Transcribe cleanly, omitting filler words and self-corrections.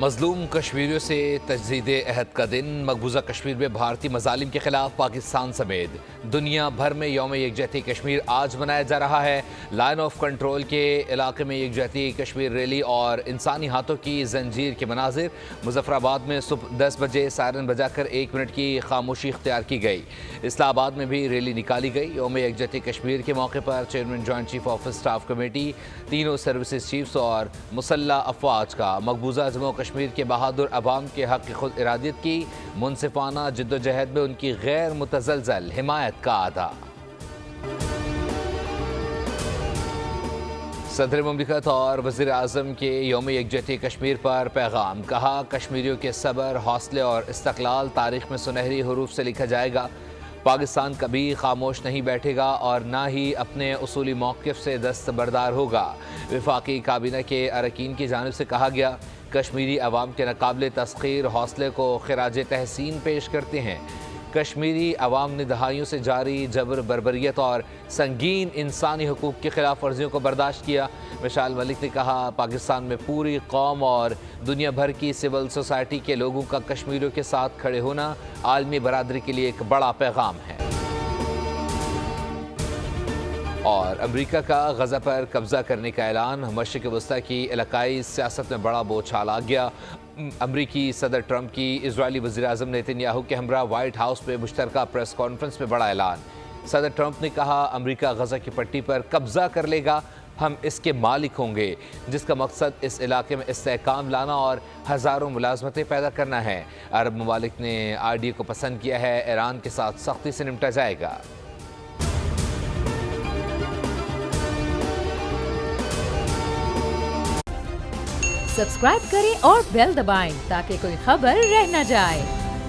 مظلوم کشمیریوں سے تجدید عہد کا دن، مقبوضہ کشمیر میں بھارتی مظالم کے خلاف پاکستان سمیت دنیا بھر میں یوم یکجہتی کشمیر آج منایا جا رہا ہے۔ لائن آف کنٹرول کے علاقے میں یکجہتی کشمیر ریلی اور انسانی ہاتھوں کی زنجیر کے مناظر۔ مظفر آباد میں صبح 10 بجے سائرن بجا کر 1 منٹ کی خاموشی اختیار کی گئی۔ اسلام آباد میں بھی ریلی نکالی گئی۔ یوم یکجہتی کشمیر کے موقع پر chairman joint chief of staff committee, تینوں سروسز چیفز اور مسلح افواج کا مقبوضہ جموں کشمیر کے بہادر عوام کے حق خود ارادیت کی منصفانہ جدوجہد میں ان کی غیر متزلزل حمایت کا ادا۔ صدر مملکت اور وزیر اعظم کے یوم یکجہتی کشمیر پر پیغام، کہا کشمیریوں کے صبر، حوصلے اور استقلال تاریخ میں سنہری حروف سے لکھا جائے گا۔ پاکستان کبھی خاموش نہیں بیٹھے گا اور نہ ہی اپنے اصولی موقف سے دستبردار ہوگا۔ وفاقی کابینہ کے اراکین کی جانب سے کہا گیا، کشمیری عوام کے ناقابل تسخیر حوصلے کو خراج تحسین پیش کرتے ہیں۔ کشمیری عوام نے دہائیوں سے جاری جبر، بربریت اور سنگین انسانی حقوق کی خلاف ورزیوں کو برداشت کیا۔ مشعل ملک نے کہا، پاکستان میں پوری قوم اور دنیا بھر کی سول سوسائٹی کے لوگوں کا کشمیریوں کے ساتھ کھڑے ہونا عالمی برادری کے لیے ایک بڑا پیغام ہے۔ اور امریکہ کا غزہ پر قبضہ کرنے کا اعلان، مشرق وسطی کی علاقائی سیاست میں بڑا بوچھال آ گیا۔ امریکی صدر ٹرمپ کی اسرائیلی وزیر اعظم نیتن یاہو کے ہمراہ وائٹ ہاؤس میں مشترکہ پریس کانفرنس میں بڑا اعلان۔ صدر ٹرمپ نے کہا، امریکہ غزہ کی پٹی پر قبضہ کر لے گا، ہم اس کے مالک ہوں گے، جس کا مقصد اس علاقے میں استحکام لانا اور ہزاروں ملازمتیں پیدا کرنا ہے۔ عرب ممالک نے آئیڈیا کو پسند کیا ہے، ایران کے ساتھ سختی سے نمٹا جائے گا۔ سبسکرائب کریں اور بیل دبائیں تاکہ کوئی خبر رہ نہ جائے۔